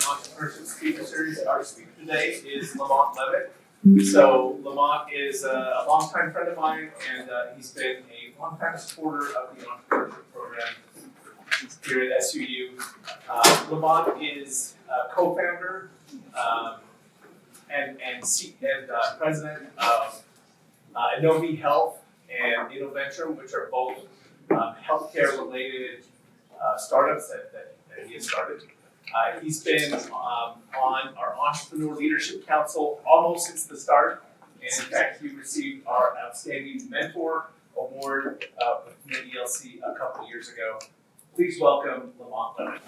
Entrepreneurship Speaker Series. Our speaker today is LaMont Leavitt. So LaMont is a longtime friend of mine, and he's been a longtime supporter of the entrepreneurship program here at SUU. LaMont is co-founder and president of Innovi Health and InnoVenture, which are both healthcare-related startups that he has started. He's been on our Entrepreneur Leadership Council almost since the start, and in fact, he received our Outstanding Mentor Award from the ELC a couple of years ago. Please welcome LaMont Leavitt.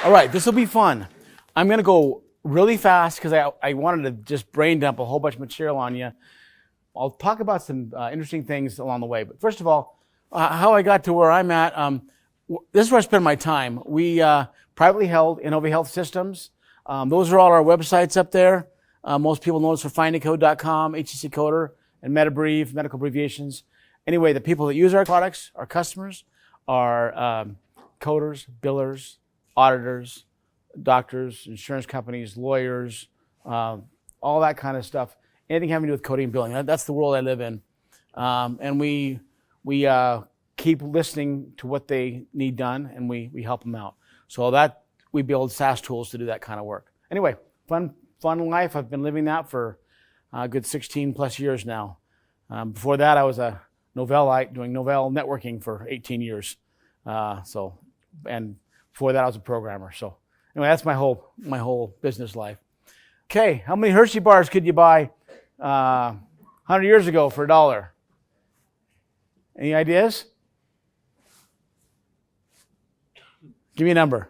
All right, this will be fun. I'm going to go really fast because I wanted to just brain dump a whole bunch of material on you. I'll talk about some interesting things along the way. But first of all, how I got to where I'm at, this is where I spend my time. We privately held Innovi Health Systems. Those are all our websites up there. Most people know us for findacode.com, HCC Coder, and MetaBrief, medical abbreviations. Anyway, the people that use our products, our customers, are coders, billers, auditors, doctors, insurance companies, lawyers, all that kind of stuff. Anything having to do with coding and billing. That's the world I live in. And we keep listening to what they need done, and we help them out. So that we build SaaS tools to do that kind of work. Anyway, fun life. I've been living that for a good 16 plus years now. Before that, I was a Novellite doing Novell networking for 18 years. And before that, I was a programmer. So anyway, that's my whole business life. Okay, how many Hershey bars could you buy 100 years ago for $1? Any ideas? Give me a number.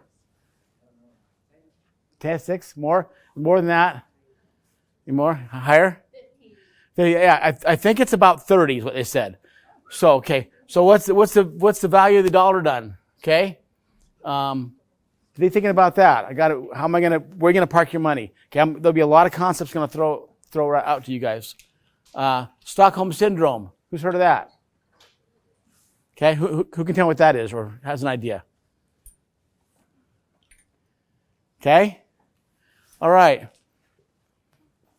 10, 6, more than that? Any more? Higher? 50. Yeah, I think it's about 30 is what they said. So okay, so what's the value of the dollar done? Okay, be thinking about that. Where are you gonna park your money? Okay, there'll be a lot of concepts gonna throw out to you guys. Stockholm Syndrome. Who's heard of that? Okay, who can tell me what that is or has an idea? Okay, all right.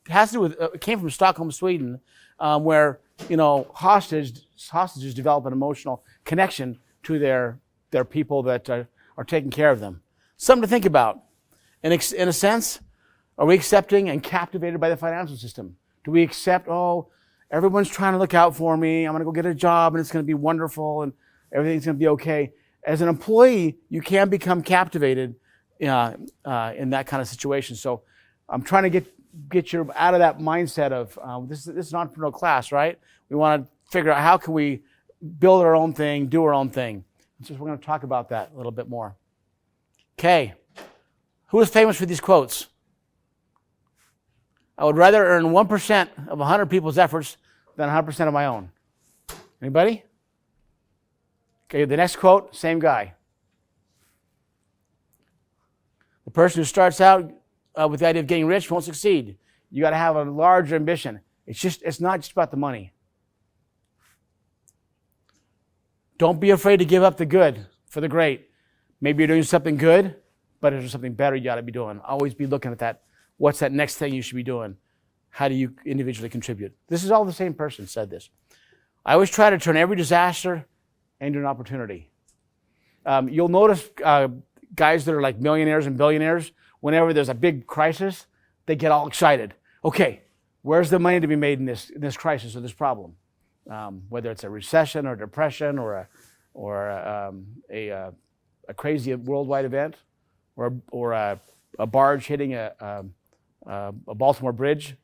It has to do with, it came from Stockholm, Sweden, where, hostages develop an emotional connection to their people that are taking care of them. Something to think about. In a sense, are we accepting and captivated by the financial system? Do we accept, everyone's trying to look out for me, I'm going to go get a job and it's going to be wonderful and everything's going to be okay. As an employee, you can become captivated in that kind of situation. So I'm trying to get you out of that mindset of this is an entrepreneurial class, right? We want to figure out how can we build our own thing, do our own thing. So we're going to talk about that a little bit more. Okay, who is famous for these quotes? I would rather earn 1% of 100 people's efforts than 100% of my own. Anybody? Okay, the next quote, same guy. The person who starts out with the idea of getting rich won't succeed. You got to have a large ambition. It's not just about the money. Don't be afraid to give up the good for the great. Maybe you're doing something good, but there's something better you got to be doing. Always be looking at that. What's that next thing you should be doing? How do you individually contribute? This is all the same person said this. I always try to turn every disaster into an opportunity. You'll notice guys that are like millionaires and billionaires, whenever there's a big crisis, they get all excited. Okay, where's the money to be made in this crisis or this problem? Whether it's a recession or depression or a crazy worldwide event or a barge hitting a Baltimore bridge,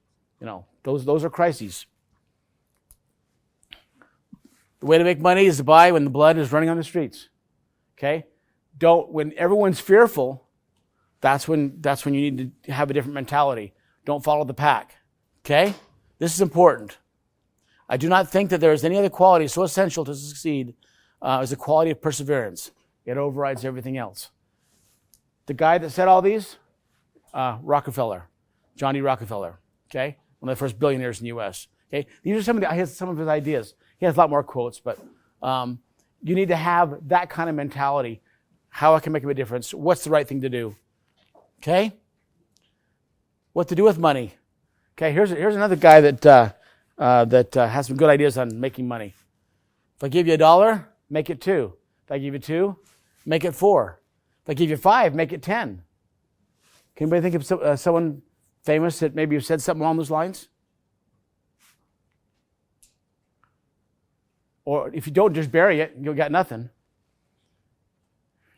those are crises. The way to make money is to buy when the blood is running on the streets. Okay, when everyone's fearful, that's when you need to have a different mentality. Don't follow the pack. Okay, this is important. I do not think that there is any other quality so essential to succeed as the quality of perseverance. It overrides everything else. The guy that said all these, Rockefeller, John D. Rockefeller. Okay, one of the first billionaires in the U.S. Okay, these are some of his ideas. He has a lot more quotes, but you need to have that kind of mentality. How I can make a difference. What's the right thing to do? Okay? What to do with money. Okay, here's another guy that has some good ideas on making money. If I give you $1, make it 2. If I give you 2, make it 4. If I give you 5, make it 10. Can anybody think of someone famous that maybe have said something along those lines? Or if you don't, just bury it, you'll got nothing.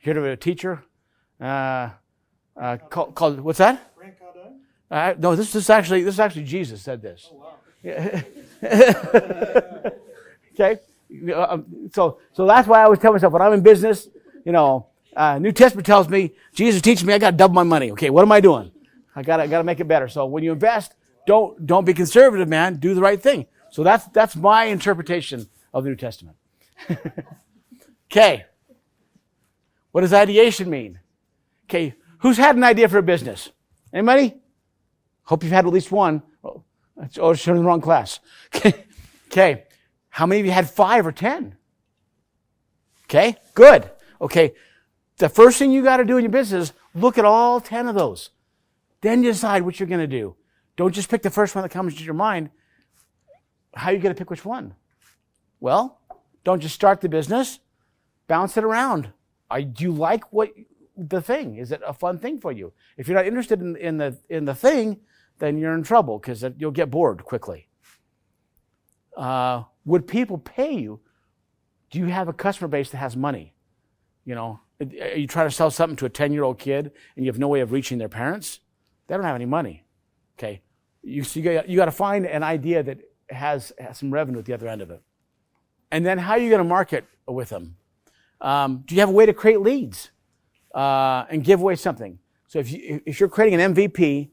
Heard of a teacher called what's that? No, this is actually Jesus said this. Oh, wow. Okay, so that's why I always tell myself when I'm in business, New Testament tells me Jesus teaches me I got to double my money. Okay, what am I doing? I got to make it better. So when you invest, don't be conservative, man. Do the right thing. So that's my interpretation of the New Testament. Okay, what does ideation mean? Okay, who's had an idea for a business? Anybody? Hope you've had at least one. Oh, it's shown in the wrong class. Okay. How many of you had 5 or 10? Okay, good. Okay, the first thing you got to do in your business is look at all 10 of those. Then you decide what you're going to do. Don't just pick the first one that comes to your mind. How are you going to pick which one? Well, don't just start the business. Bounce it around. Do you like the thing? Is it a fun thing for you? If you're not interested in the thing, then you're in trouble because you'll get bored quickly. Would people pay you? Do you have a customer base that has money? Are you trying to sell something to a 10-year-old kid and you have no way of reaching their parents? They don't have any money. Okay, you got to find an idea that has some revenue at the other end of it. And then how are you going to market with them? Do you have a way to create leads and give away something? So if you're creating an MVP,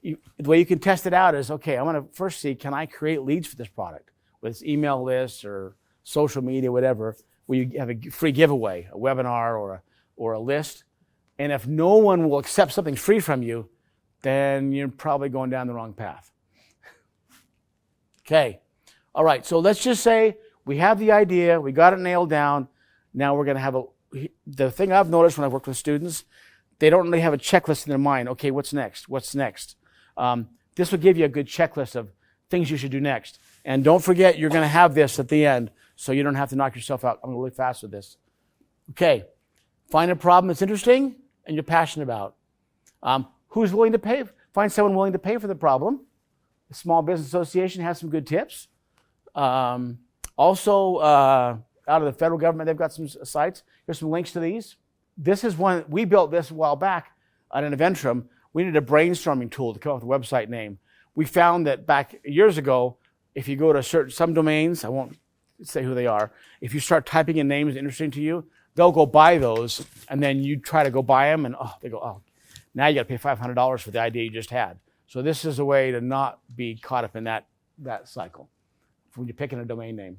the way you can test it out is, okay, I want to first see, can I create leads for this product? Whether it's email lists or social media, whatever, where you have a free giveaway, a webinar or a list. And if no one will accept something free from you, then you're probably going down the wrong path. Okay. All right. So let's just say we have the idea. We got it nailed down. Now we're going to have the thing I've noticed when I've worked with students, they don't really have a checklist in their mind. Okay, what's next? What's next? This will give you a good checklist of things you should do next. And don't forget, you're going to have this at the end, so you don't have to knock yourself out. I'm really fast with this. Okay, find a problem that's interesting and you're passionate about. Who's willing to pay? Find someone willing to pay for the problem. The Small Business Association has some good tips. Also, out of the federal government, they've got some sites. Here's some links to these. This is one, we built this a while back at an Eventrum. We needed a brainstorming tool to come up with a website name. We found that back years ago, if you go to some domains, I won't say who they are, if you start typing in names interesting to you, they'll go buy those, and then you try to go buy them, and they go, now you got to pay $500 for the idea you just had. So this is a way to not be caught up in that cycle when you're picking a domain name.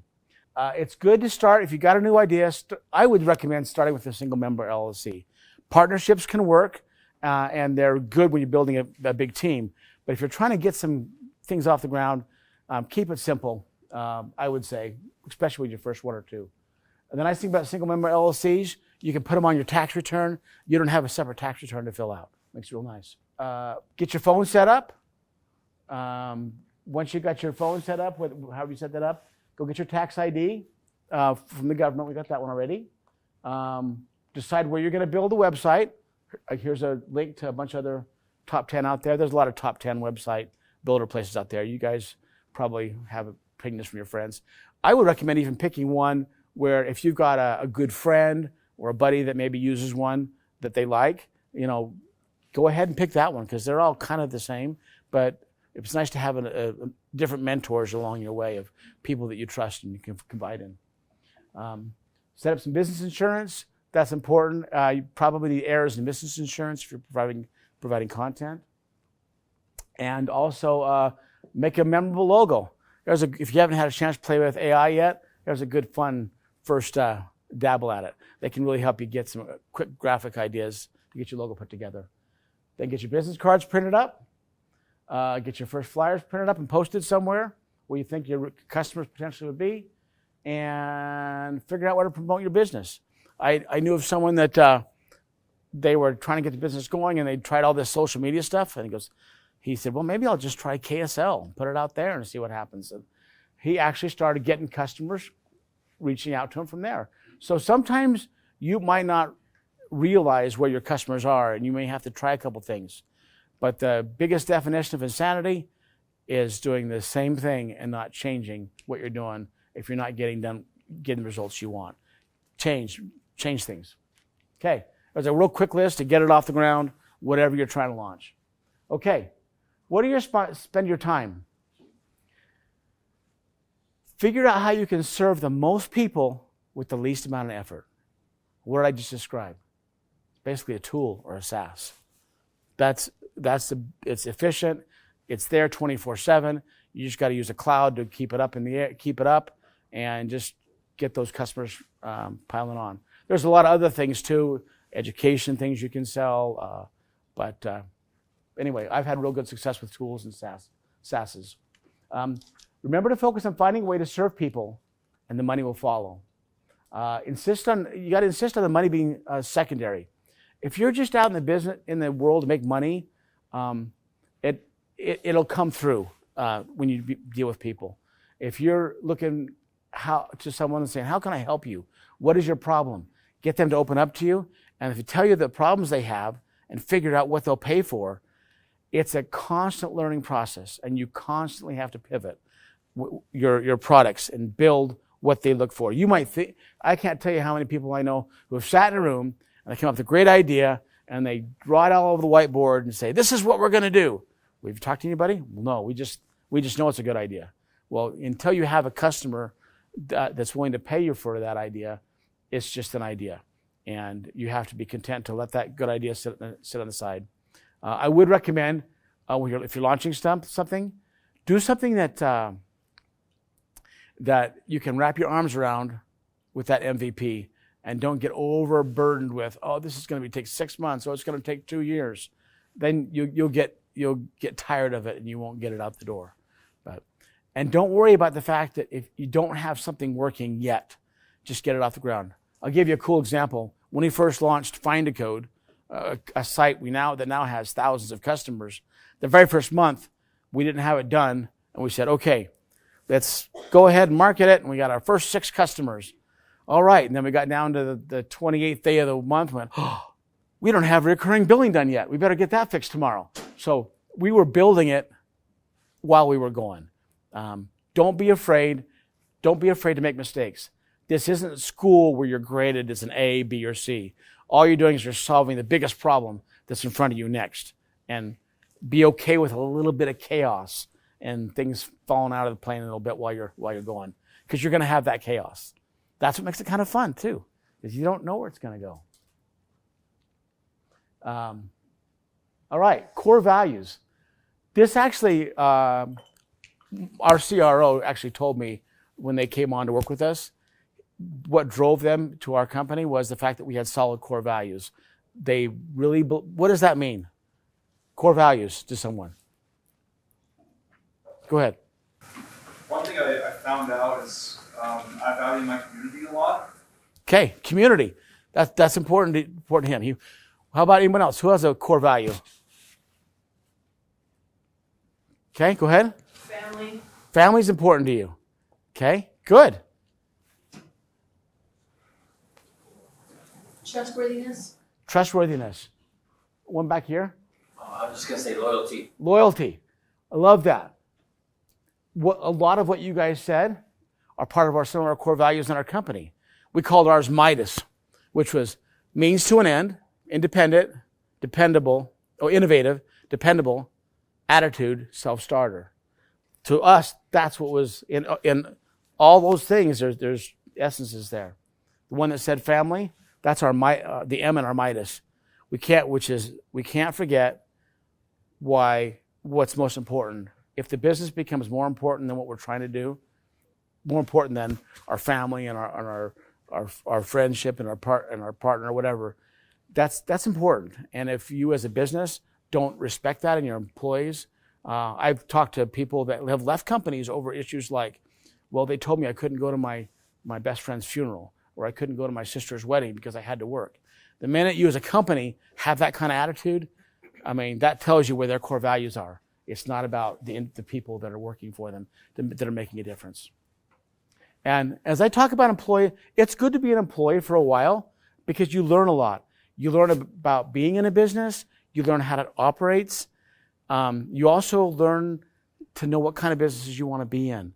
It's good to start, if you got a new idea, I would recommend starting with a single member LLC. Partnerships can work, and they're good when you're building a big team. But if you're trying to get some things off the ground, keep it simple, I would say, especially with your first one or two. And the nice thing about single member LLCs, you can put them on your tax return. You don't have a separate tax return to fill out. Makes it real nice. Get your phone set up. Once you got your phone set up, however you set that up, go get your tax ID from the government. We got that one already. Decide where you're going to build a website. Here's a link to a bunch of other top 10 out there. There's a lot of top 10 website builder places out there. You guys probably have opinions from your friends. I would recommend even picking one where if you've got a good friend or a buddy that maybe uses one that they like, go ahead and pick that one because they're all kind of the same. But it's nice to have different mentors along your way of people that you trust and you can confide in. Set up some business insurance. That's important. You probably need errors in business insurance if you're providing content. And also make a memorable logo. If you haven't had a chance to play with AI yet, there's a good fun first dabble at it. They can really help you get some quick graphic ideas to get your logo put together. Then get your business cards printed up. Get your first flyers printed up and posted somewhere where you think your customers potentially would be. and figure out where to promote your business. I knew of someone that they were trying to get the business going, and they tried all this social media stuff. And he said, well, maybe I'll just try KSL and put it out there and see what happens. And he actually started getting customers reaching out to him from there. So sometimes you might not realize where your customers are, and you may have to try a couple things. But the biggest definition of insanity is doing the same thing and not changing what you're doing if you're not getting the results you want. Change things. Okay, there's a real quick list to get it off the ground, whatever you're trying to launch. Okay, what do you spend your time? Figure out how you can serve the most people with the least amount of effort. What did I just describe? Basically a tool or a SaaS. It's efficient. It's there 24/7. You just got to use a cloud to keep it up in the air, keep it up, and just get those customers piling on. There's a lot of other things too, education things you can sell. But anyway, I've had real good success with tools and SaaSes. Remember to focus on finding a way to serve people, and the money will follow. You got to insist on the money being secondary. If you're just out in the business, in the world to make money, it'll come through when you deal with people. If you're looking to someone and saying, how can I help you? What is your problem? Get them to open up to you. And if you tell you the problems they have and figure out what they'll pay for, it's a constant learning process, and you constantly have to pivot your products and build what they look for. You might think, I can't tell you how many people I know who have sat in a room and they come up with a great idea and they draw it all over the whiteboard and say, this is what we're going to do. We've talked to anybody? No, we just know it's a good idea. Well, until you have a customer that's willing to pay you for that idea, it's just an idea. And you have to be content to let that good idea sit on the side. I would recommend, if you're launching something, do something that you can wrap your arms around with that MVP, and don't get overburdened with, oh, this is going to take 6 months, or it's going to take 2 years. Then you'll get tired of it, and you won't get it out the door. And don't worry about the fact that if you don't have something working yet, just get it off the ground. I'll give you a cool example. When we first launched Find a Code, a site that now has thousands of customers, the very first month we didn't have it done, and we said, okay, let's go ahead and market it, and we got our first 6 customers. All right, and then we got down to the 28th day of the month, went, oh, we don't have recurring billing done yet. We better get that fixed tomorrow. So we were building it while we were going. Don't be afraid. Don't be afraid to make mistakes. This isn't school where you're graded as an A, B, or C. All you're doing is you're solving the biggest problem that's in front of you next. And be okay with a little bit of chaos and things falling out of the plane a little bit while you're going, because you're going to have that chaos. That's what makes it kind of fun too, because you don't know where it's going to go. All right, core values. This actually, our CRO actually told me when they came on to work with us, what drove them to our company was the fact that we had solid core values. They really, what does that mean? Core values to someone. Go ahead. One thing I found out is I value my community a lot. Okay, community. That's important to him. How about anyone else? Who has a core value? Okay, go ahead. Family. Family's important to you. Okay, good. Trustworthiness. Trustworthiness. One back here. I was just going to say loyalty. Loyalty. I love that. A lot of what you guys said are part of some of our core values in our company. We called ours Midas, which was means to an end, independent, dependable, or innovative, dependable, attitude, self-starter. To us, that's what was in all those things. There's essences there. The one that said family, that's the M in our Midas. We can't forget what's most important. If the business becomes more important than what we're trying to do, more important than our family and our friendship and our partner or whatever, that's important. And if you as a business don't respect that in your employees, I've talked to people that have left companies over issues like, well, they told me I couldn't go to my my best friend's funeral, or I couldn't go to my sister's wedding because I had to work. The minute you as a company have that kind of attitude, I mean, that tells you where their core values are. It's not about the people that are working for them that are making a difference. And as I talk about employee, it's good to be an employee for a while because you learn a lot. You learn about being in a business. You learn how it operates. You also learn to know what kind of businesses you want to be in.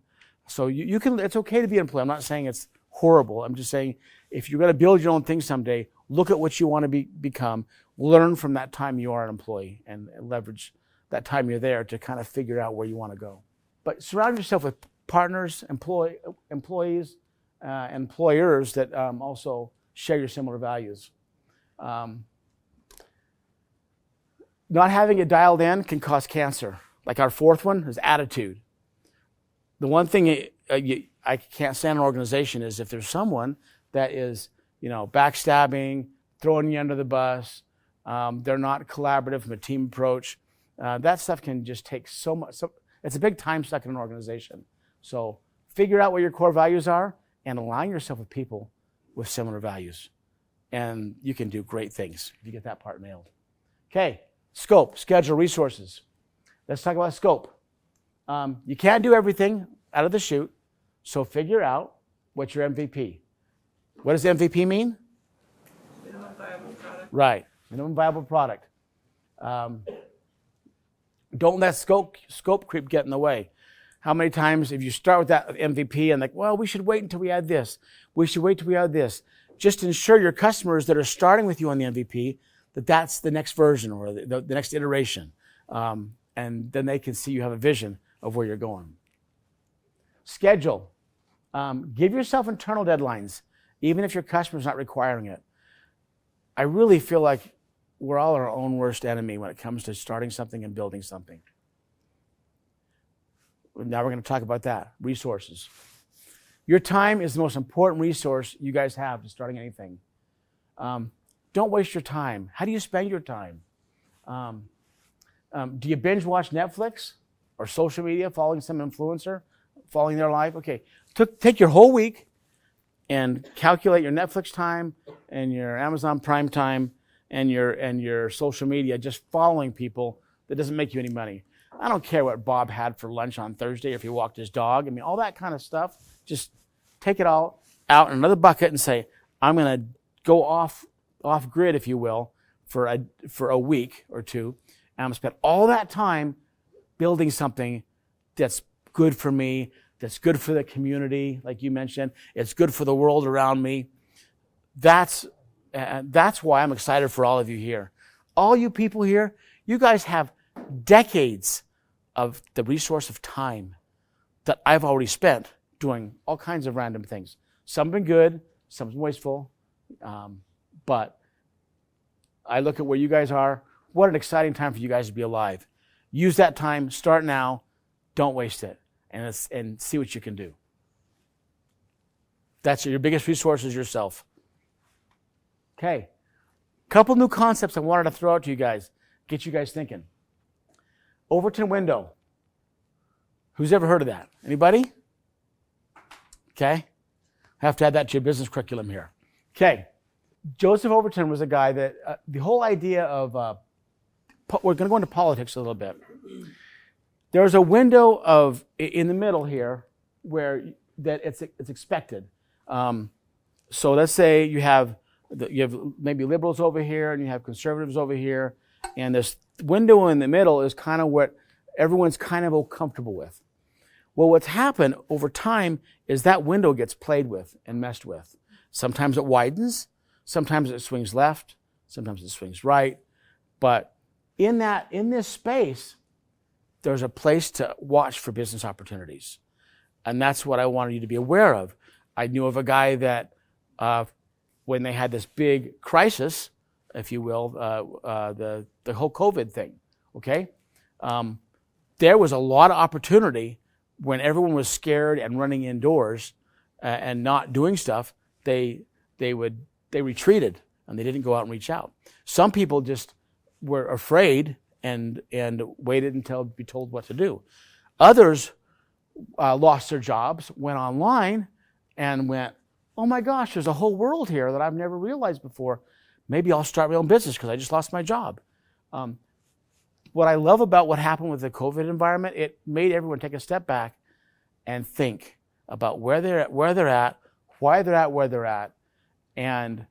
So you can. It's okay to be an employee. I'm not saying it's horrible. I'm just saying if you're going to build your own thing someday, look at what you want to become. Learn from that time you are an employee and leverage that time you're there to kind of figure out where you want to go. But surround yourself with partners, employees, employers that also share your similar values. Not having it dialed in can cause cancer. Like our fourth one is attitude. The one thing I can't stand in an organization is if there's someone that is, backstabbing, throwing you under the bus, they're not collaborative from a team approach. That stuff can just take so much. It's a big time suck in an organization. So figure out what your core values are and align yourself with people with similar values. And you can do great things if you get that part nailed. Okay, scope, schedule, resources. Let's talk about scope. You can't do everything out of the chute, so figure out what's your MVP. What does MVP mean? Minimum viable product. Right, minimum viable product. Don't let scope creep get in the way. How many times if you start with that MVP and we should wait until we add this. We should wait till we add this. Just ensure your customers that are starting with you on the MVP that's the next version or the next iteration. And then they can see you have a vision of where you're going. Schedule. Give yourself internal deadlines, even if your customer's not requiring it. I really feel like we're all our own worst enemy when it comes to starting something and building something. Now we're going to talk about that. Resources. Your time is the most important resource you guys have to starting anything. Don't waste your time. How do you spend your time? Do you binge watch Netflix or social media, following some influencer, following their life? Okay, take your whole week and calculate your Netflix time and your Amazon Prime time and your social media, just following people that doesn't make you any money. I don't care what Bob had for lunch on Thursday, if he walked his dog. I mean, all that kind of stuff. Just take it all out in another bucket and say, I'm going to go off grid, if you will, for a week or two. And I'm going to spend all that time building something that's good for me, that's good for the community, like you mentioned. It's good for the world around me. That's why I'm excited for all of you here. All you people here, you guys have decades of the resource of time that I've already spent doing all kinds of random things. Some have been good, some have been wasteful, but I look at where you guys are. What an exciting time for you guys to be alive. Use that time, start now, don't waste it, and see what you can do. That's your biggest resource is yourself. Okay, couple new concepts I wanted to throw out to you guys, get you guys thinking. Overton window. Who's ever heard of that? Anybody? Okay, have to add that to your business curriculum here. Okay, Joseph Overton was a guy that the whole idea of we're going to go into politics a little bit. There's a window in the middle here where that it's expected. So let's say you have maybe liberals over here and you have conservatives over here, and this window in the middle is kind of what everyone's kind of comfortable with. Well, what's happened over time is that window gets played with and messed with. Sometimes it widens, sometimes it swings left, sometimes it swings right, but in this space, there's a place to watch for business opportunities. And that's what I wanted you to be aware of. I knew of a guy that when they had this big crisis, if you will, the whole COVID thing, okay? There was a lot of opportunity when everyone was scared and running indoors and not doing stuff. They retreated and they didn't go out and reach out. Some people just were afraid and waited until be told what to do. Others lost their jobs, went online, and went, oh my gosh, there's a whole world here that I've never realized before. Maybe I'll start my own business because I just lost my job. What I love about what happened with the COVID environment, it made everyone take a step back and think about where they're at, why they're at where they're at, and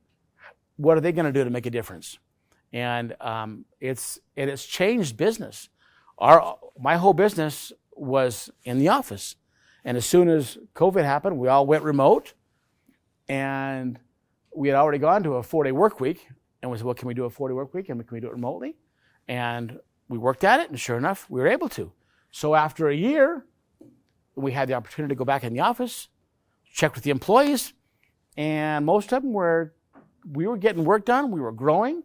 what are they going to do to make a difference. And it's changed business. My whole business was in the office. And as soon as COVID happened, we all went remote. And we had already gone to a 4-day work week. And we said, well, can we do a 4-day work week? And can we do it remotely? And we worked at it. And sure enough, we were able to. So after a year, we had the opportunity to go back in the office, check with the employees. And most of them we were getting work done. We were growing.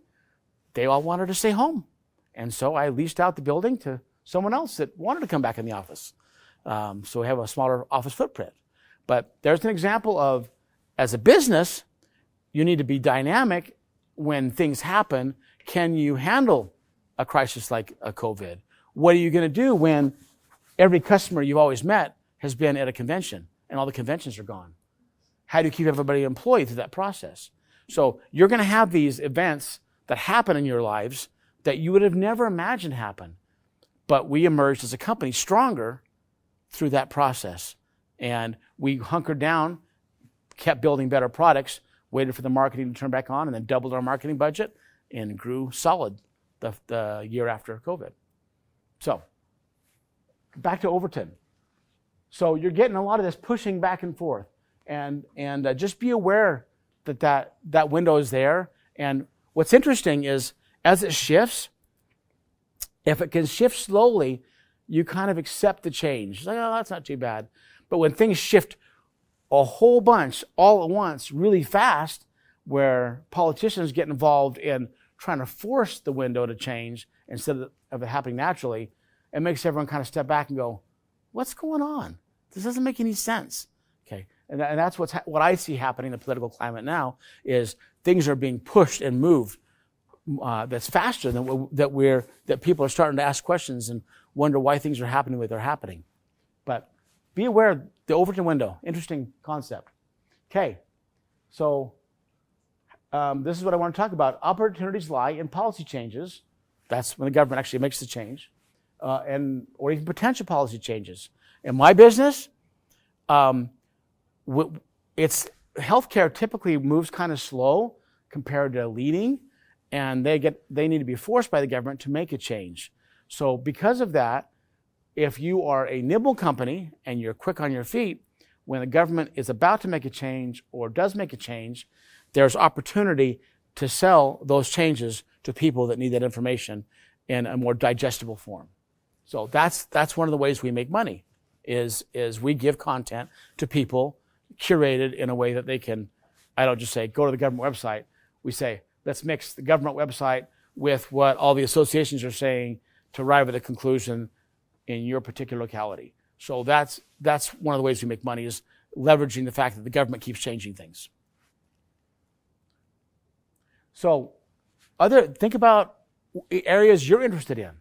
They all wanted to stay home. And so I leased out the building to someone else that wanted to come back in the office. So we have a smaller office footprint. But there's an example of, as a business, you need to be dynamic when things happen. Can you handle a crisis like a COVID? What are you going to do when every customer you've always met has been at a convention and all the conventions are gone? How do you keep everybody employed through that process? So you're going to have these events that happen in your lives that you would have never imagined happen. But we emerged as a company stronger through that process. And we hunkered down, kept building better products, waited for the marketing to turn back on, and then doubled our marketing budget and grew solid the year after COVID. So back to Overton. So you're getting a lot of this pushing back and forth. And just be aware that window is there. And what's interesting is, as it shifts, if it can shift slowly, you kind of accept the change. It's like, oh, that's not too bad. But when things shift a whole bunch all at once really fast, where politicians get involved in trying to force the window to change instead of it happening naturally, it makes everyone kind of step back and go, what's going on? This doesn't make any sense. Okay, and that's what I see happening in the political climate now, is things are being pushed and moved that's faster than that people are starting to ask questions and wonder why things are happening the way they're happening. But be aware of the Overton window. Interesting concept. Okay, so this is what I want to talk about. Opportunities lie in policy changes. That's when the government actually makes the change, or even potential policy changes. In my business, healthcare typically moves kind of slow compared to leading, and they need to be forced by the government to make a change. So because of that, if you are a nimble company and you're quick on your feet, when the government is about to make a change or does make a change, there's opportunity to sell those changes to people that need that information in a more digestible form. So that's one of the ways we make money, is we give content to people curated in a way that they can, I don't just say, go to the government website. We say, let's mix the government website with what all the associations are saying to arrive at a conclusion in your particular locality. So that's one of the ways we make money, is leveraging the fact that the government keeps changing things. So think about areas you're interested in.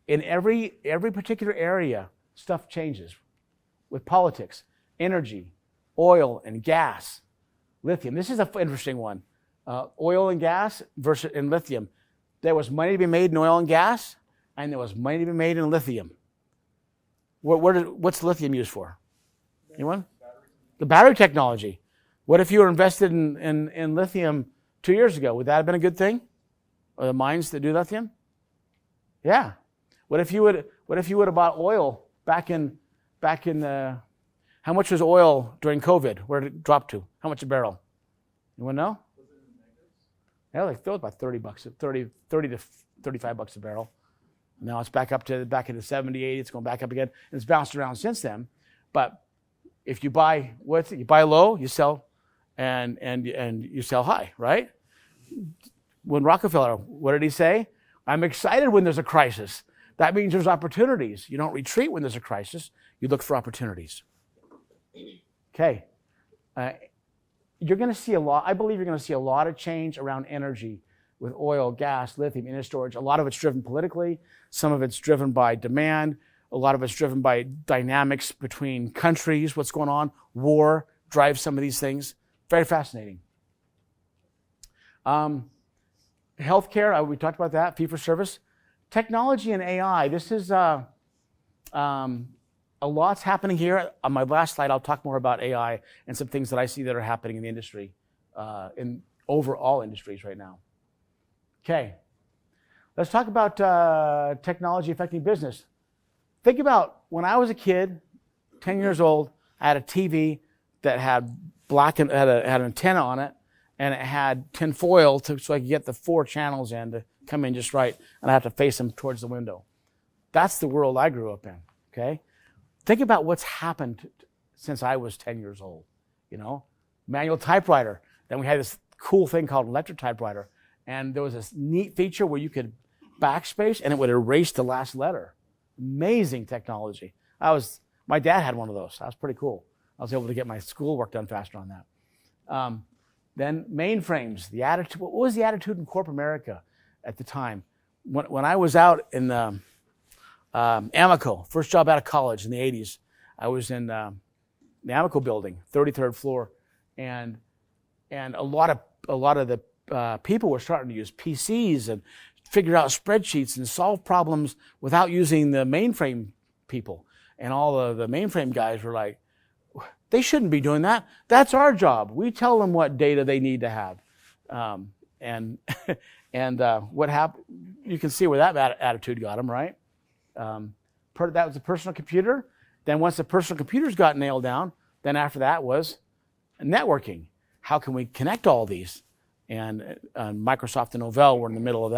In every particular area, stuff changes. With politics, energy, oil and gas, lithium. This is an interesting one. Oil and gas versus in lithium. There was money to be made in oil and gas, and there was money to be made in lithium. What's lithium used for? Anyone? The battery technology. What if you were invested in lithium 2 years ago? Would that have been a good thing? Or the mines that do lithium? Yeah. What if you would have bought oil back in the, how much was oil during COVID? Where did it drop to? How much a barrel? Anyone know? Yeah, like that was about $30 to $35 a barrel. Now it's back into 70, 80. It's going back up again. And it's bounced around since then. But if you buy you buy low, you sell, and you sell high, right? When Rockefeller, what did he say? I'm excited when there's a crisis. That means there's opportunities. You don't retreat when there's a crisis. You look for opportunities. Okay. You're going to see I believe you're going to see a lot of change around energy with oil, gas, lithium, energy storage. A lot of it's driven politically. Some of it's driven by demand. A lot of it's driven by dynamics between countries, what's going on, war, drive some of these things. Very fascinating. Healthcare, we talked about that, fee for service. Technology and AI, this is a lot's happening here. On my last slide, I'll talk more about AI and some things that I see that are happening in the industry, in overall industries right now. Okay, let's talk about technology affecting business. Think about when I was a kid, 10 years old, I had a TV that had had an antenna on it, and it had tin foil so I could get the 4 channels in to come in just right, and I have to face them towards the window. That's the world I grew up in, okay? Think about what's happened since I was 10 years old, Manual typewriter. Then we had this cool thing called electric typewriter, and there was this neat feature where you could backspace, and it would erase the last letter. Amazing technology. My dad had one of those. That was pretty cool. I was able to get my schoolwork done faster on that. Then mainframes, what was the attitude in corporate America at the time? When I was out in Amoco, first job out of college in the 80s, I was in the Amoco building, 33rd floor, and a lot of the people were starting to use PCs and figure out spreadsheets and solve problems without using the mainframe people. And all of the mainframe guys were like, they shouldn't be doing that. That's our job. We tell them what data they need to have. And what happened, you can see where that attitude got them, right? That was a personal computer. Then once the personal computers got nailed down, then after that was networking. How can we connect all these? And Microsoft and Novell were in the middle of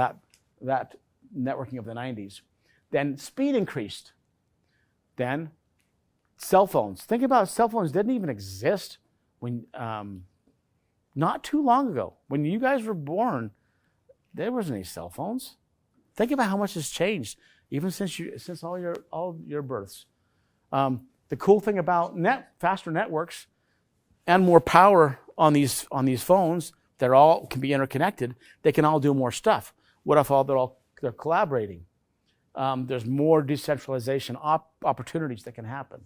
that networking of the 90s. Then speed increased. Then cell phones. Think about cell phones didn't even exist when not too long ago. When you guys were born, there wasn't any cell phones. Think about how much has changed, even since all your births. The cool thing about faster networks and more power on these phones that all can be interconnected, they can all do more stuff. What if they're collaborating? There's more decentralization opportunities that can happen.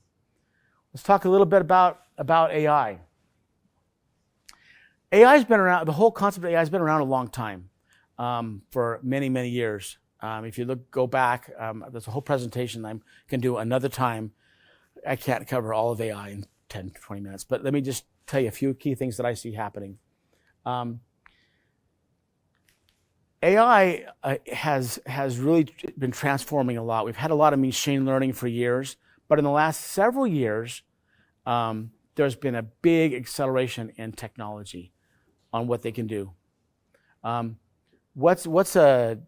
Let's talk a little bit about AI. AI's been around, the whole concept of AI has been around a long time, for many, many years. If you go back, there's a whole presentation I can do another time. I can't cover all of AI in 10, 20 minutes, but let me just tell you a few key things that I see happening. AI has really been transforming a lot. We've had a lot of machine learning for years, but in the last several years, there's been a big acceleration in technology on what they can do. What's a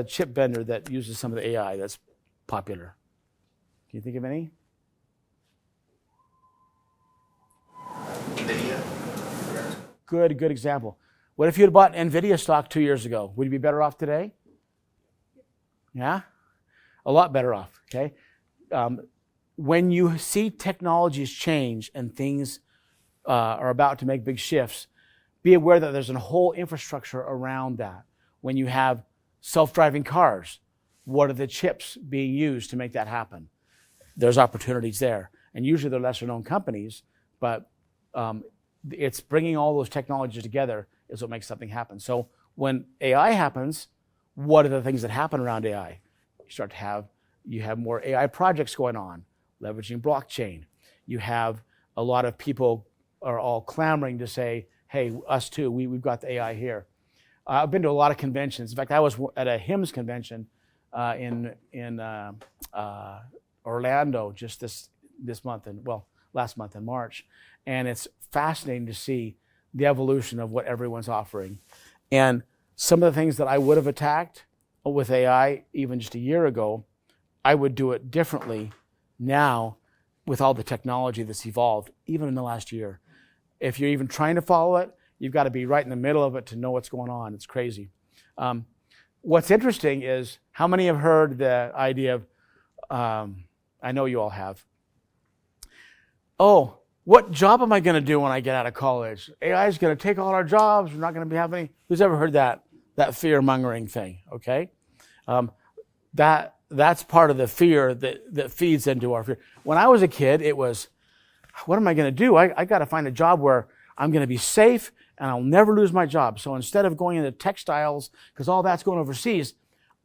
chip vendor that uses some of the AI that's popular? Can you think of any? NVIDIA. Good example. What if you had bought NVIDIA stock 2 years ago? Would you be better off today? Yeah? A lot better off, okay? When you see technologies change and things are about to make big shifts, be aware that there's a whole infrastructure around that. When you have self-driving cars, what are the chips being used to make that happen? There's opportunities there. And usually they're lesser known companies, but it's bringing all those technologies together is what makes something happen. So when AI happens, what are the things that happen around AI? You have more AI projects going on, leveraging blockchain. You have a lot of people are all clamoring to say, hey, us too, we've got the AI here. I've been to a lot of conventions. In fact, I was at a HIMSS convention in Orlando just this month, last month in March. And it's fascinating to see the evolution of what everyone's offering. And some of the things that I would have attacked with AI even just a year ago, I would do it differently now with all the technology that's evolved, even in the last year. If you're even trying to follow it, you've got to be right in the middle of it to know what's going on. It's crazy. What's interesting is how many have heard the idea of, I know you all have, oh, what job am I going to do when I get out of college? AI is going to take all our jobs. We're not going to have any. Who's ever heard that fear-mongering thing? Okay, that's part of the fear that feeds into our fear. When I was a kid, it was, what am I going to do? I got to find a job where I'm going to be safe and I'll never lose my job. So instead of going into textiles, because all that's going overseas,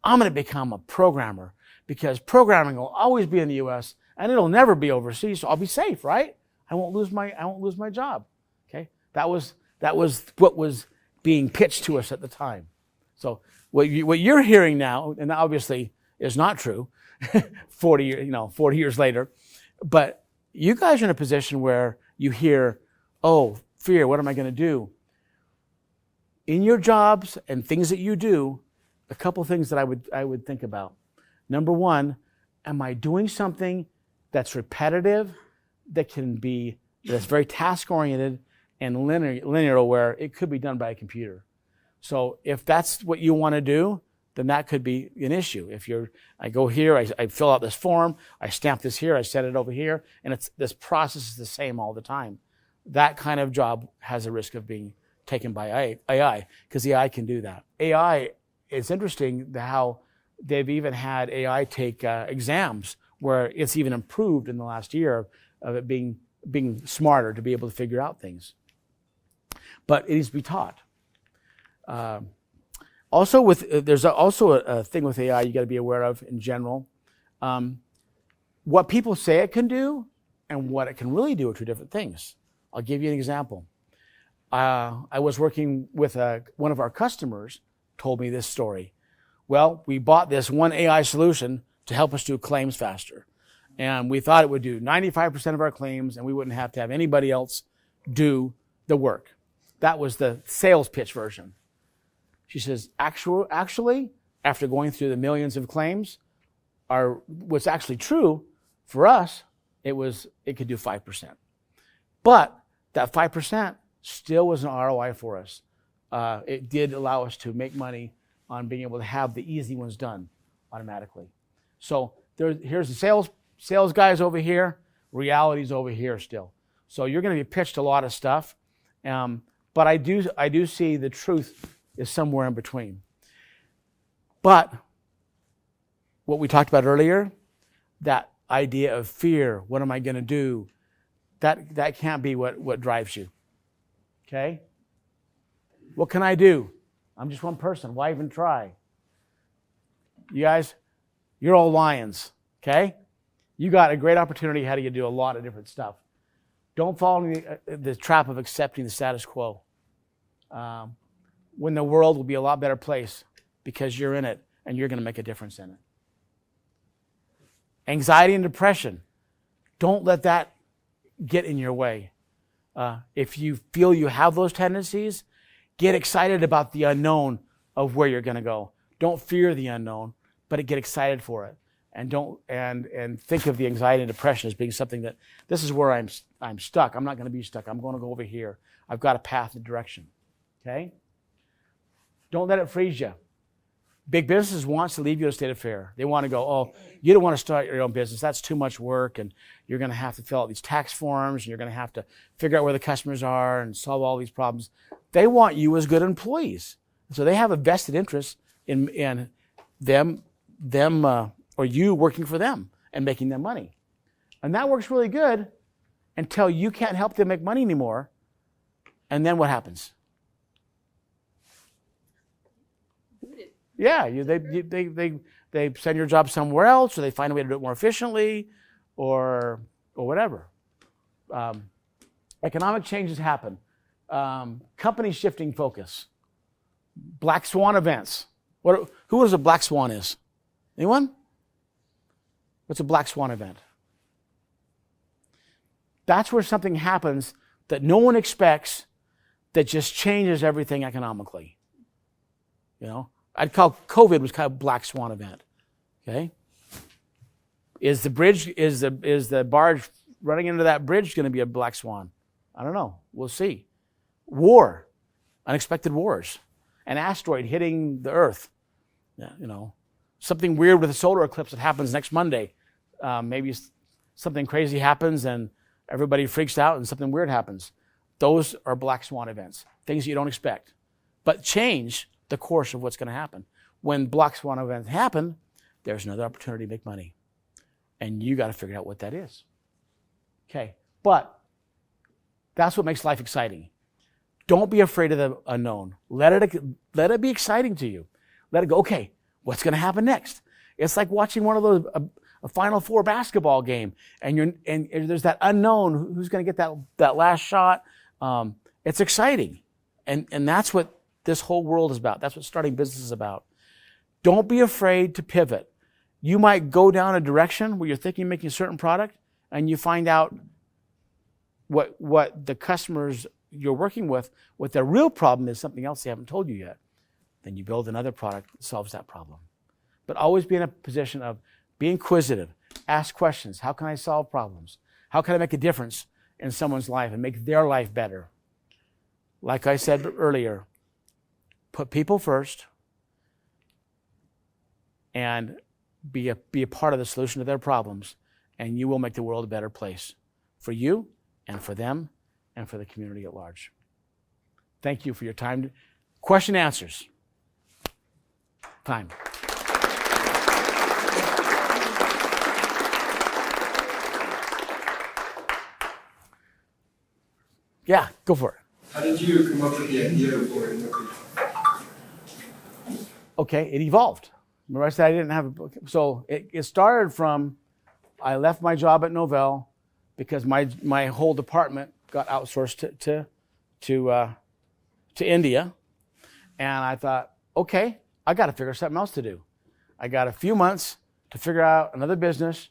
I'm going to become a programmer, because programming will always be in the U.S. and it'll never be overseas. So I'll be safe, right? I won't lose my job. Okay, that was what was being pitched to us at the time. So what you're hearing now, and obviously is not true, 40 years later, but you guys are in a position where you hear, oh, fear, what am I going to do? In your jobs and things that you do, a couple things that I would think about. Number one, am I doing something that's repetitive, that's very task-oriented and linear, where it could be done by a computer? So if that's what you want to do, then that could be an issue. I go here, I fill out this form, I stamp this here, I set it over here, and this process is the same all the time. That kind of job has a risk of being taken by AI, because the AI can do that. AI, it's interesting how they've even had AI take exams where it's even improved in the last year of it being smarter to be able to figure out things. But it needs to be taught. There's also a thing with AI you got to be aware of in general. What people say it can do and what it can really do are two different things. I'll give you an example. I was working with one of our customers, told me this story. Well, we bought this one AI solution to help us do claims faster. And we thought it would do 95% of our claims and we wouldn't have to have anybody else do the work. That was the sales pitch version. She says, actually, after going through the millions of claims, what's actually true for us, it could do 5%. But that 5% still was an ROI for us. It did allow us to make money on being able to have the easy ones done automatically. So here's the sales guys over here, reality's over here still. So you're going to be pitched a lot of stuff, but I do see the truth is somewhere in between. But what we talked about earlier, that idea of fear, what am I going to do? That can't be what drives you. Okay? What can I do? I'm just one person. Why even try? You guys, you're all lions. Okay? You got a great opportunity ahead of you to do a lot of different stuff. Don't fall into the trap of accepting the status quo. When the world will be a lot better place because you're in it and you're going to make a difference in it. Anxiety and depression. Don't let that get in your way. If you feel you have those tendencies, get excited about the unknown of where you're going to go. Don't fear the unknown, but get excited for it. And think of the anxiety and depression as being something that this is where I'm stuck. I'm not going to be stuck. I'm going to go over here. I've got a path and direction. Okay? Don't let it freeze you. Big business wants to leave you in a state of fear. They want to go, oh, you don't want to start your own business. That's too much work, and you're going to have to fill out these tax forms, and you're going to have to figure out where the customers are and solve all these problems. They want you as good employees. So they have a vested interest in them or you working for them and making them money. And that works really good until you can't help them make money anymore. And then what happens? Yeah, they send your job somewhere else, or they find a way to do it more efficiently, or whatever. Economic changes happen. Companies shifting focus. Black swan events. Who knows what a black swan is? Anyone? What's a black swan event? That's where something happens that no one expects that just changes everything economically. You know? I'd call COVID was kind of a black swan event. Okay? Is the barge running into that bridge going to be a black swan? I don't know. We'll see. War. Unexpected wars. An asteroid hitting the Earth. You know, something weird with a solar eclipse that happens next Monday. Maybe something crazy happens and everybody freaks out and something weird happens. Those are black swan events. Things you don't expect. But change the course of what's going to happen. When black swan events happen, there's another opportunity to make money. And you got to figure out what that is. Okay. But That's what makes life exciting. Don't be afraid of the unknown. Let it be exciting to you. Let it go, okay, what's going to happen next? It's like watching one of those, a Final Four basketball game, and there's that unknown, who's going to get that last shot. It's exciting. And that's what this whole world is about. That's what starting business is about. Don't be afraid to pivot. You might go down a direction where you're thinking of making a certain product, and you find out what the customers you're working with, what their real problem is, something else they haven't told you yet. Then you build another product that solves that problem. But always be in a position of be inquisitive, ask questions. How can I solve problems? How can I make a difference in someone's life and make their life better? Like I said earlier, put people first and be a part of the solution to their problems, and you will make the world a better place for you and for them and for the community at large. Thank you for your time. Question answers. Time. Yeah, go for it. How did you come up with the idea for it? Okay, it evolved. Remember I said I didn't have a book. So it started from, I left my job at Novell because my whole department got outsourced to India. And I thought, okay, I got to figure something else to do. I got a few months to figure out another business.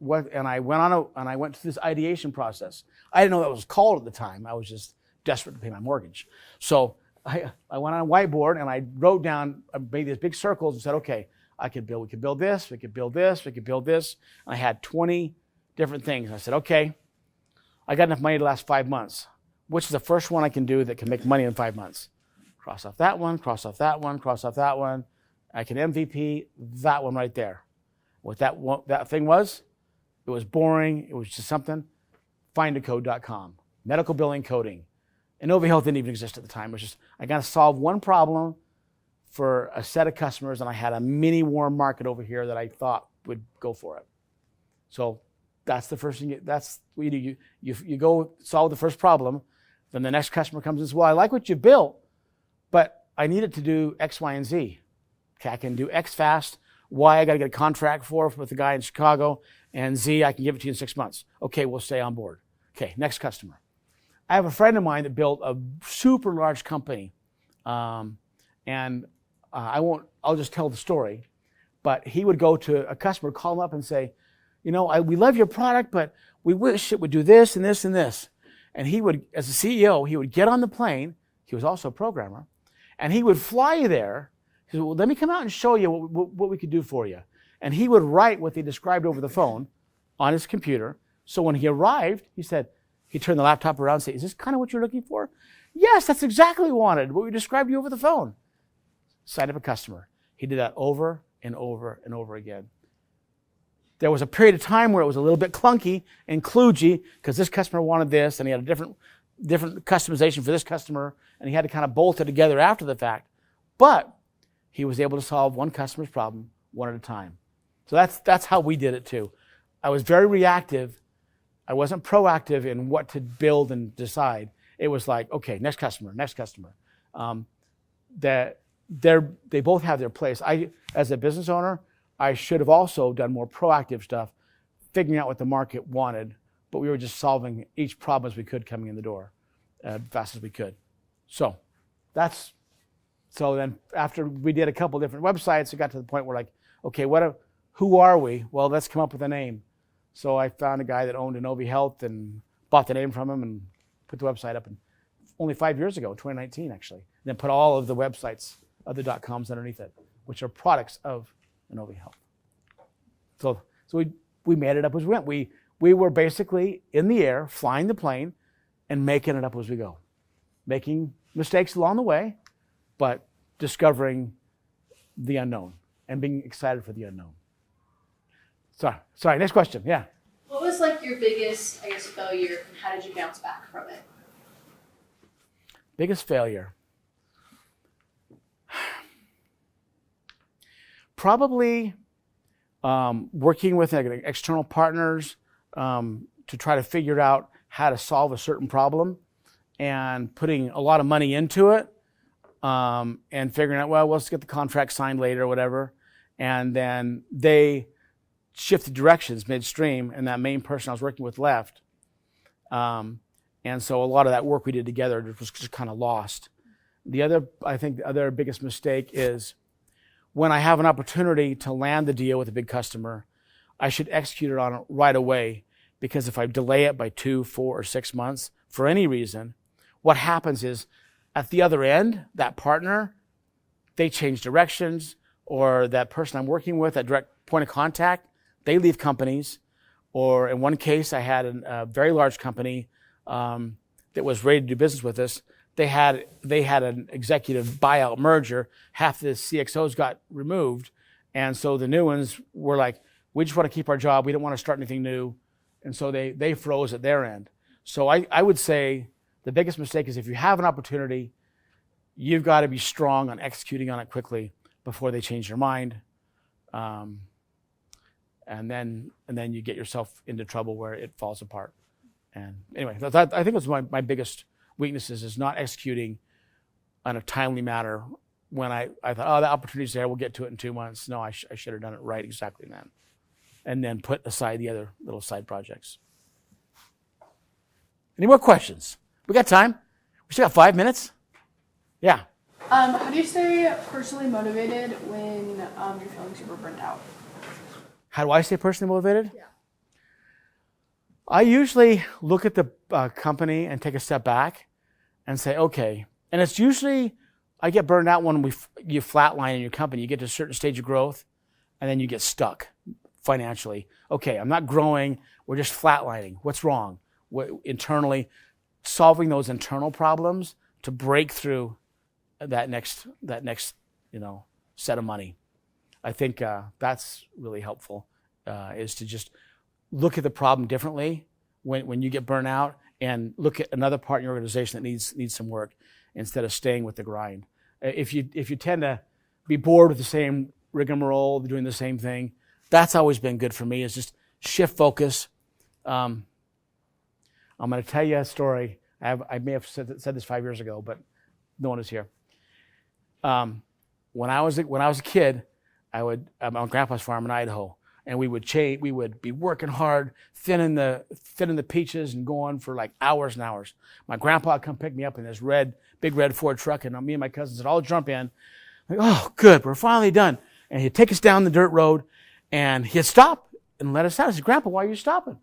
And I went through this ideation process. I didn't know that was called at the time. I was just desperate to pay my mortgage. So I went on a whiteboard and I wrote down, I made these big circles and said, okay, we could build this, we could build this, we could build this. And I had 20 different things. And I said, okay, I got enough money to last 5 months. Which is the first one I can do that can make money in 5 months? Cross off that one, cross off that one, cross off that one. I can MVP that one right there. What that thing was, it was boring. It was just something. Findacode.com, medical billing coding. And NovaHealth didn't even exist at the time. It was just, I got to solve one problem for a set of customers, and I had a mini warm market over here that I thought would go for it. So that's the first thing. That's what you do. You go solve the first problem. Then the next customer comes and says, well, I like what you built, but I need it to do X, Y, and Z. Okay, I can do X fast. Y, I got to get a contract with the guy in Chicago. And Z, I can give it to you in 6 months. Okay, we'll stay on board. Okay, next customer. I have a friend of mine that built a super large company. I'll just tell the story. But he would go to a customer, call him up and say, we love your product, but we wish it would do this and this and this. And he would, as a CEO, he would get on the plane. He was also a programmer. And he would fly you there. He said, well, let me come out and show you what we could do for you. And he would write what they described over the phone on his computer. So when he arrived, he turned the laptop around and said, is this kind of what you're looking for? Yes, that's exactly what we wanted, what we described to you over the phone. Sign up a customer. He did that over and over and over again. There was a period of time where it was a little bit clunky and kludgy because this customer wanted this and he had a different customization for this customer and he had to kind of bolt it together after the fact. But he was able to solve one customer's problem one at a time. So that's how we did it too. I was very reactive. I wasn't proactive in what to build and decide. It was like, okay, next customer. They both have their place. As a business owner, I should have also done more proactive stuff, figuring out what the market wanted, but we were just solving each problem as we could coming in the door, as fast as we could. So then after we did a couple different websites, it got to the point where like, okay, who are we? Well, let's come up with a name. So I found a guy that owned NovaHealth and bought the name from him and put the website up only 5 years ago, 2019 actually. And then put all of the websites of the .coms underneath it, which are products of NovaHealth. So we made it up as we went. We were basically in the air, flying the plane, and making it up as we go. Making mistakes along the way, but discovering the unknown and being excited for the unknown. Sorry, next question, yeah. What was like your biggest, failure, and how did you bounce back from it? Biggest failure. Probably working with external partners to try to figure out how to solve a certain problem and putting a lot of money into it and figuring out, well, let's get the contract signed later or whatever. And then they shifted directions midstream, and that main person I was working with left. And so a lot of that work we did together was just kind of lost. I think the other biggest mistake is when I have an opportunity to land the deal with a big customer, I should execute it on it right away, because if I delay it by 2, 4, or 6 months for any reason, what happens is at the other end, that partner, they change directions, or that person I'm working with, that direct point of contact, they leave companies. Or in one case, I had a very large company that was ready to do business with us. They had an executive buyout merger. Half the CXOs got removed, and so the new ones were like, we just want to keep our job. We don't want to start anything new. And so they froze at their end. So I would say the biggest mistake is if you have an opportunity, you've got to be strong on executing on it quickly before they change their mind. And then you get yourself into trouble where it falls apart. And anyway, I think that's my biggest weaknesses, is not executing on a timely manner. When I thought, oh, the opportunity's there, we'll get to it in 2 months. No, I should have done it right exactly then. And then put aside the other little side projects. Any more questions? We got time? We still got 5 minutes? Yeah. How do you stay personally motivated when you're feeling super burnt out? How do I stay personally motivated? Yeah. I usually look at the company and take a step back and say, okay. And it's usually, I get burned out when you flatline in your company. You get to a certain stage of growth, and then you get stuck financially. Okay, I'm not growing. We're just flatlining. What's wrong? Internally, solving those internal problems to break through that next set of money. I think that's really helpful, is to just look at the problem differently when you get burnt out, and look at another part in your organization that needs some work instead of staying with the grind. If you tend to be bored with the same rigmarole, doing the same thing, that's always been good for me, is just shift focus. I'm going to tell you a story. I may have said this 5 years ago, but no one is here. When I was a kid, I'm on Grandpa's farm in Idaho, and we would be working hard, thinning the peaches and going for like hours and hours. My grandpa would come pick me up in this big red Ford truck, and me and my cousins would all jump in. Like, oh, good, we're finally done. And he'd take us down the dirt road, and he'd stop and let us out. I said, Grandpa, why are you stopping?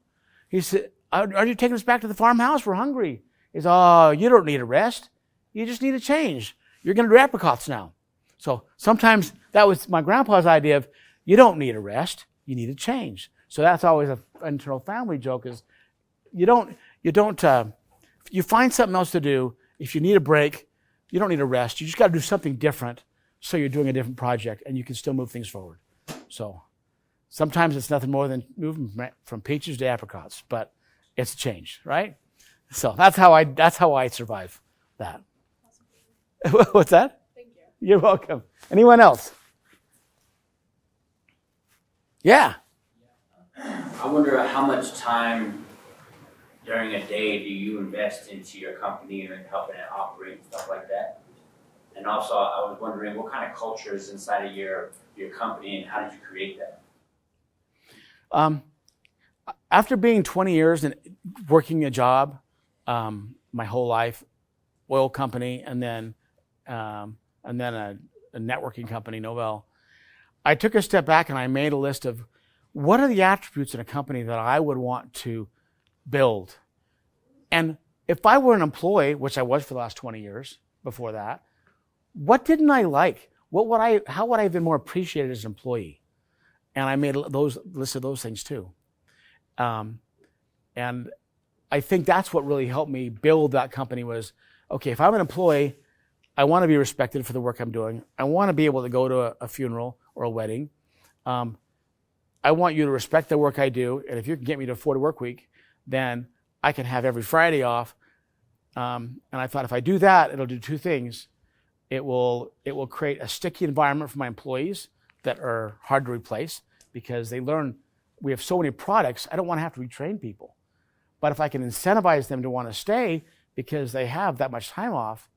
He said, are you taking us back to the farmhouse? We're hungry. He said, oh, you don't need a rest. You just need a change. You're going to do apricots now. So sometimes that was my grandpa's idea of, you don't need a rest. You need a change. So that's always an internal family joke, is you find something else to do. If you need a break, you don't need a rest. You just got to do something different, so you're doing a different project and you can still move things forward. So sometimes it's nothing more than moving from peaches to apricots, but it's a change, right? So that's how I survive that. What's that? Thank you. You're welcome. Anyone else? Yeah. I wonder how much time during a day do you invest into your company and helping it operate and stuff like that? And also, I was wondering what kind of culture is inside of your company, and how did you create that? After being 20 years and working a job my whole life, oil company, and then a networking company, Novell, I took a step back and I made a list of what are the attributes in a company that I would want to build. And if I were an employee, which I was for the last 20 years before that, what didn't I like? How would I have been more appreciated as an employee? And I made list of those things too. And I think that's what really helped me build that company was, okay, if I'm an employee, I want to be respected for the work I'm doing. I want to be able to go to a funeral or a wedding. I want you to respect the work I do. And if you can get me to a 40 work week, then I can have every Friday off. And I thought if I do that, it'll do two things. It will create a sticky environment for my employees that are hard to replace, because they learn we have so many products. I don't want to have to retrain people. But if I can incentivize them to want to stay because they have that much time off,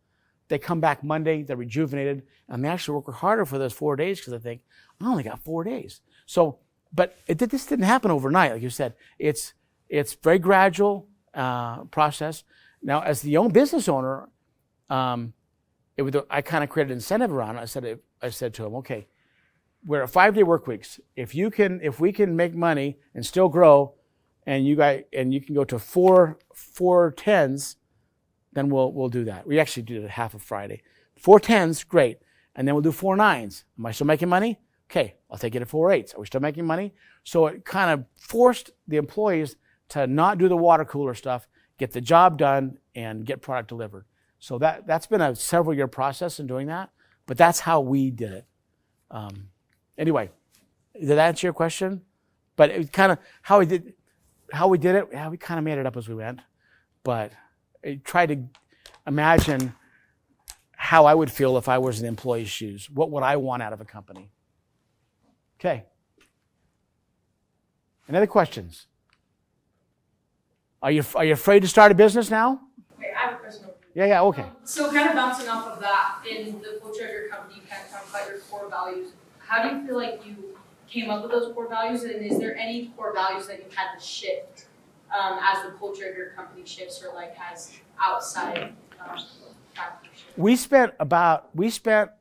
they come back Monday, they're rejuvenated, and they actually work harder for those 4 days because they think, I only got 4 days. So, but this didn't happen overnight, like you said. It's very gradual process. Now, as the business owner, I kind of created an incentive around it. I said to him, okay, we're at 5-day work weeks. If we can make money and still grow, and you can go to four tens, then we'll do that. We actually did it half of Friday. 4 tens, great. And then we'll do 4 nines. Am I still making money? Okay, I'll take it at 4 eights. Are we still making money? So it kind of forced the employees to not do the water cooler stuff, get the job done, and get product delivered. So that's been a several-year process in doing that, but that's how we did it. Anyway, did that answer your question? But it kind of how we did it. Yeah, we kind of made it up as we went, but I tried to imagine how I would feel if I was in the employee's shoes. What would I want out of a company? Okay. Any other questions? Are you afraid to start a business now? Okay, I have a question. Yeah, okay. So kind of bouncing off of that, in the culture of your company, you kind of talk about your core values. How do you feel like you came up with those core values, and is there any core values that you've had to shift as the culture of your company shifts, or like has outside factors shift? We spent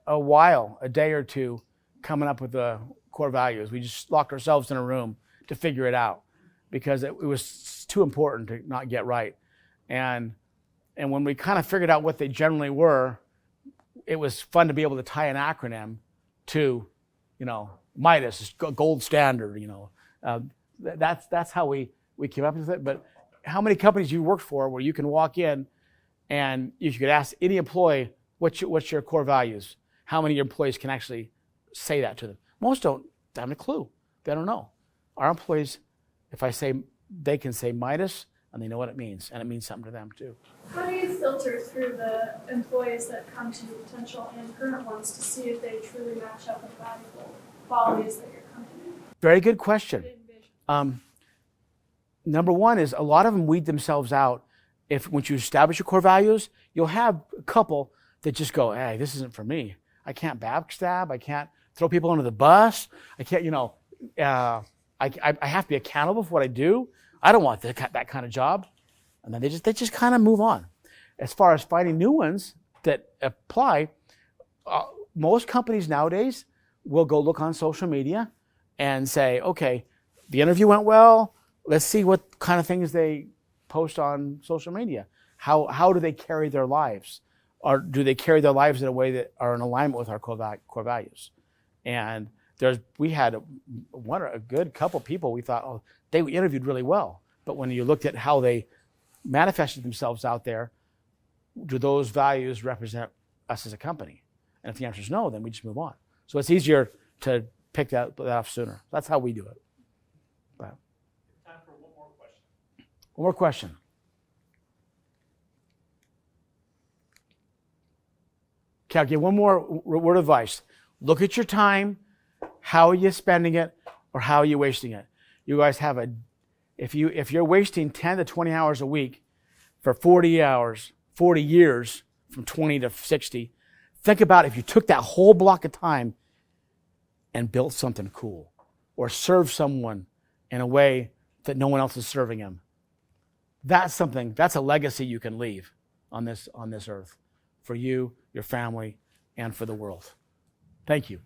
a while, a day or two, coming up with the core values. We just locked ourselves in a room to figure it out because it was too important to not get right. And when we kind of figured out what they generally were, it was fun to be able to tie an acronym to, Midas, gold standard, That's how we came up with it. But how many companies you worked for where you can walk in and you could ask any employee, what's your core values? How many of your employees can actually say that to them? Most don't have a clue. They don't know. Our employees, if I say, they can say Midas, and they know what it means, and it means something to them too. How do you filter through the employees that come to you, potential and current ones, to see if they truly match up with valuable qualities that your company Very good question. Number one is a lot of them weed themselves out. Once you establish your core values, you'll have a couple that just go, hey, this isn't for me. I can't backstab. I can't throw people under the bus. I can't, I have to be accountable for what I do. I don't want that kind of job. And then they just kind of move on. As far as finding new ones that apply, most companies nowadays will go look on social media and say, okay, the interview went well. Let's see what kind of things they post on social media. How do they carry their lives? Or do they carry their lives in a way that are in alignment with our core values? And we had a good couple people we thought, they interviewed really well. But when you looked at how they manifested themselves out there, do those values represent us as a company? And if the answer is no, then we just move on. So it's easier to pick that off sooner. That's how we do it. But Time for one more question. one more question. Okay, I'll give one more word of advice. Look at your time. How are you spending it, or how are you wasting it? You guys have if you're wasting 10 to 20 hours a week for 40 years, from 20 to 60, think about if you took that whole block of time and built something cool, or served someone in a way that no one else is serving them. That's a legacy you can leave on this earth for you, your family, and for the world. Thank you.